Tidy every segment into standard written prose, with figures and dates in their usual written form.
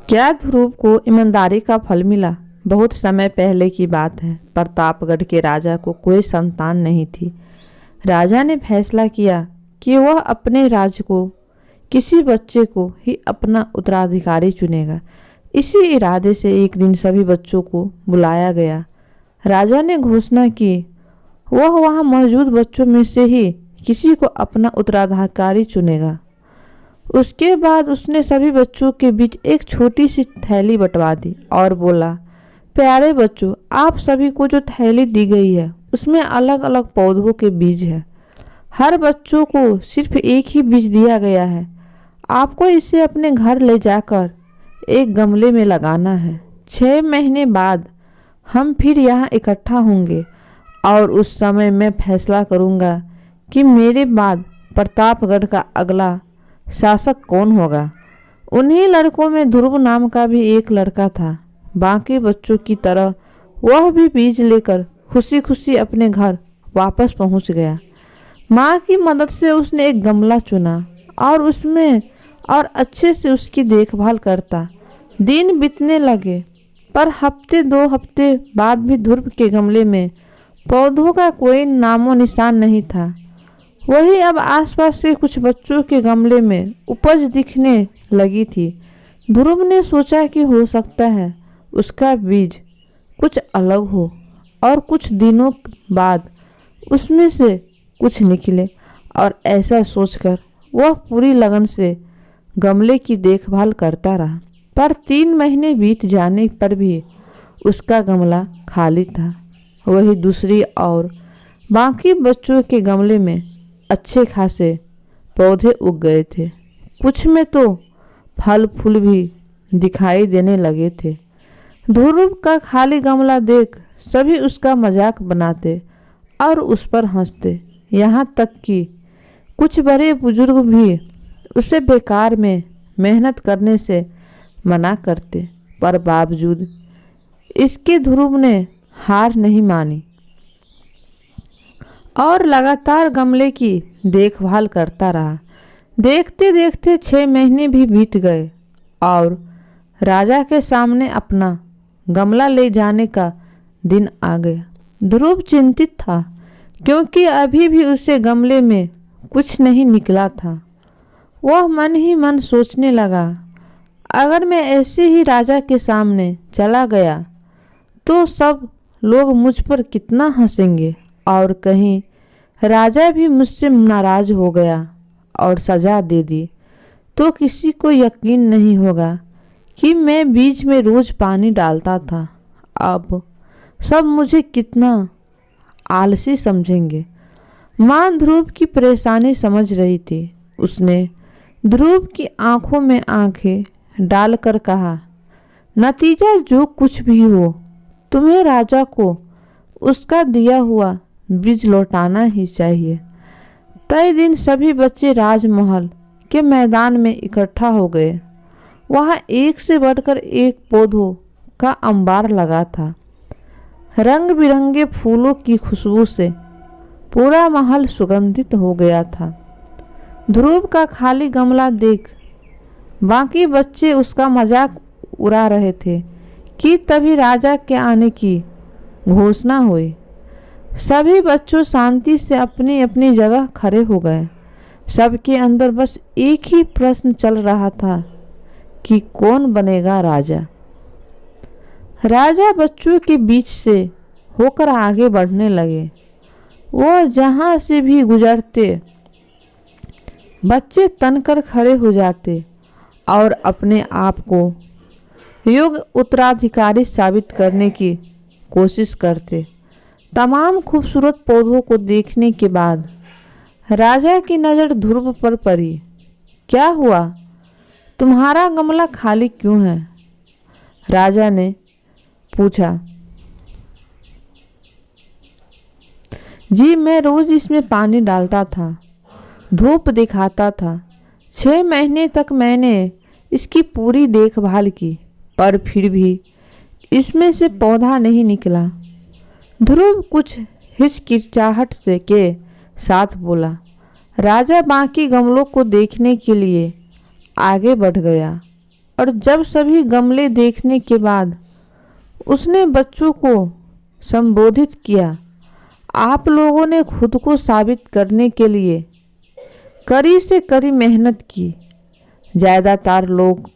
क्या ध्रुव को ईमानदारी का फल मिला? बहुत समय पहले की बात है। प्रतापगढ़ के राजा को कोई संतान नहीं थी। राजा ने फैसला किया कि वह अपने राज्य को किसी बच्चे को ही अपना उत्तराधिकारी चुनेगा। इसी इरादे से एक दिन सभी बच्चों को बुलाया गया। राजा ने घोषणा की वह वहां मौजूद बच्चों में से ही किसी को अपना उत्तराधिकारी चुनेगा। उसके बाद उसने सभी बच्चों के बीच एक छोटी सी थैली बंटवा दी और बोला, प्यारे बच्चों, आप सभी को जो थैली दी गई है उसमें अलग अलग पौधों के बीज है। हर बच्चों को सिर्फ एक ही बीज दिया गया है। आपको इसे अपने घर ले जाकर एक गमले में लगाना है। 6 महीने बाद हम फिर यहाँ इकट्ठा होंगे और उस समय मैं फैसला करूँगा कि मेरे बाद प्रतापगढ़ का अगला शासक कौन होगा। उन्हीं लड़कों में ध्रुव नाम का भी एक लड़का था। बाकी बच्चों की तरह वह भी बीज लेकर खुशी खुशी अपने घर वापस पहुंच गया। माँ की मदद से उसने एक गमला चुना और उसमें और अच्छे से उसकी देखभाल करता। दिन बीतने लगे, पर हफ्ते 2 हफ्ते बाद भी ध्रुव के गमले में पौधों का कोई नामो निशान नहीं था। वही अब आसपास के कुछ बच्चों के गमले में उपज दिखने लगी थी। ध्रुव ने सोचा कि हो सकता है उसका बीज कुछ अलग हो और कुछ दिनों बाद उसमें से कुछ निकले, और ऐसा सोचकर वह पूरी लगन से गमले की देखभाल करता रहा। पर 3 महीने बीत जाने पर भी उसका गमला खाली था। वही दूसरी और बाकी बच्चों के गमले में अच्छे खासे पौधे उग गए थे। कुछ में तो फल फूल भी दिखाई देने लगे थे। ध्रुव का खाली गमला देख सभी उसका मजाक बनाते और उस पर हंसते। यहाँ तक कि कुछ बड़े बुजुर्ग भी उसे बेकार में मेहनत करने से मना करते, पर बावजूद इसके ध्रुव ने हार नहीं मानी और लगातार गमले की देखभाल करता रहा। देखते देखते 6 महीने भी बीत गए और राजा के सामने अपना गमला ले जाने का दिन आ गया। ध्रुव चिंतित था क्योंकि अभी भी उसे गमले में कुछ नहीं निकला था। वह मन ही मन सोचने लगा, अगर मैं ऐसे ही राजा के सामने चला गया तो सब लोग मुझ पर कितना हंसेंगे, और कहीं राजा भी मुझसे नाराज हो गया और सजा दे दी तो किसी को यकीन नहीं होगा कि मैं बीच में रोज पानी डालता था। अब सब मुझे कितना आलसी समझेंगे। माँ ध्रुव की परेशानी समझ रही थी। उसने ध्रुव की आंखों में आंखें डालकर कहा, नतीजा जो कुछ भी हो, तुम्हें राजा को उसका दिया हुआ बीज लौटाना ही चाहिए। तय दिन सभी बच्चे राजमहल के मैदान में इकट्ठा हो गए। वहाँ एक से बढ़कर एक पौधों का अंबार लगा था। रंग बिरंगे फूलों की खुशबू से पूरा महल सुगंधित हो गया था। ध्रुव का खाली गमला देख बाकी बच्चे उसका मजाक उड़ा रहे थे कि तभी राजा के आने की घोषणा हुई। सभी बच्चों शांति से अपनी अपनी जगह खड़े हो गए। सबके अंदर बस एक ही प्रश्न चल रहा था कि कौन बनेगा राजा। राजा बच्चों के बीच से होकर आगे बढ़ने लगे। वो जहाँ से भी गुजरते बच्चे तनकर खड़े हो जाते और अपने आप को योग्य उत्तराधिकारी साबित करने की कोशिश करते। तमाम खूबसूरत पौधों को देखने के बाद राजा की नज़र ध्रुव पर पड़ी। क्या हुआ? तुम्हारा गमला खाली क्यों है? राजा ने पूछा। जी, मैं रोज इसमें पानी डालता था, धूप दिखाता था। 6 महीने तक मैंने इसकी पूरी देखभाल की, पर फिर भी इसमें से पौधा नहीं निकला। ध्रुव कुछ हिचकिचाहट से के साथ बोला। राजा बाकी गमलों को देखने के लिए आगे बढ़ गया और जब सभी गमले देखने के बाद उसने बच्चों को संबोधित किया, आप लोगों ने खुद को साबित करने के लिए कड़ी से कड़ी मेहनत की। ज़्यादातर लोग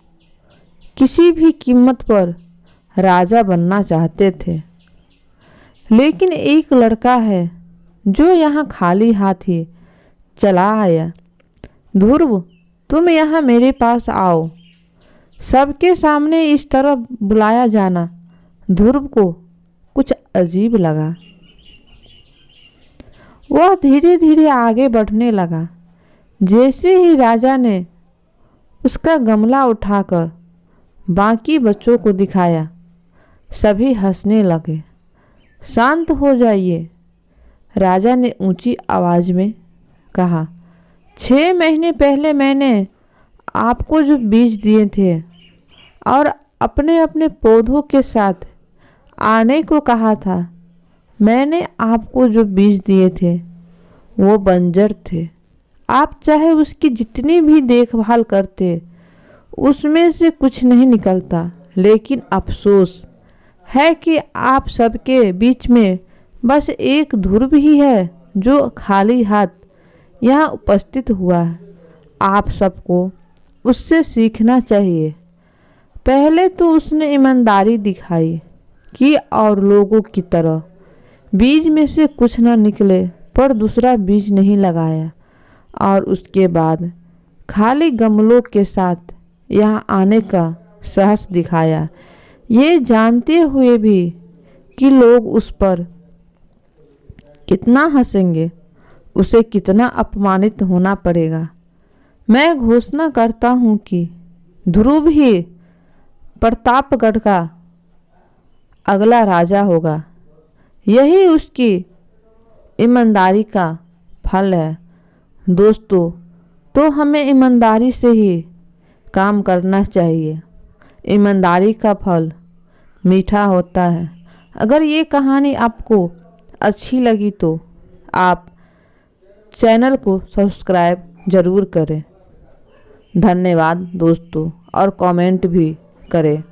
किसी भी कीमत पर राजा बनना चाहते थे, लेकिन एक लड़का है जो यहाँ खाली हाथ ही चला आया। ध्रुव, तुम यहाँ मेरे पास आओ। सबके सामने इस तरह बुलाया जाना ध्रुव को कुछ अजीब लगा। वह धीरे धीरे आगे बढ़ने लगा। जैसे ही राजा ने उसका गमला उठाकर बाकी बच्चों को दिखाया, सभी हंसने लगे। शांत हो जाइए, राजा ने ऊंची आवाज में कहा। 6 महीने पहले मैंने आपको जो बीज दिए थे और अपने अपने पौधों के साथ आने को कहा था, मैंने आपको जो बीज दिए थे वो बंजर थे। आप चाहे उसकी जितनी भी देखभाल करते, उसमें से कुछ नहीं निकलता। लेकिन अफसोस है कि आप सबके बीच में बस एक ध्रुव ही है जो खाली हाथ यहाँ उपस्थित हुआ है। आप सबको उससे सीखना चाहिए। पहले तो उसने ईमानदारी दिखाई कि और लोगों की तरह बीज में से कुछ न निकले पर दूसरा बीज नहीं लगाया, और उसके बाद खाली गमलों के साथ यहाँ आने का साहस दिखाया, ये जानते हुए भी कि लोग उस पर कितना हंसेंगे, उसे कितना अपमानित होना पड़ेगा। मैं घोषणा करता हूँ कि ध्रुव ही प्रतापगढ़ का अगला राजा होगा। यही उसकी ईमानदारी का फल है। दोस्तों, तो हमें ईमानदारी से ही काम करना चाहिए। ईमानदारी का फल मीठा होता है। अगर ये कहानी आपको अच्छी लगी तो आप चैनल को सब्सक्राइब ज़रूर करें। धन्यवाद दोस्तों, और कमेंट भी करें।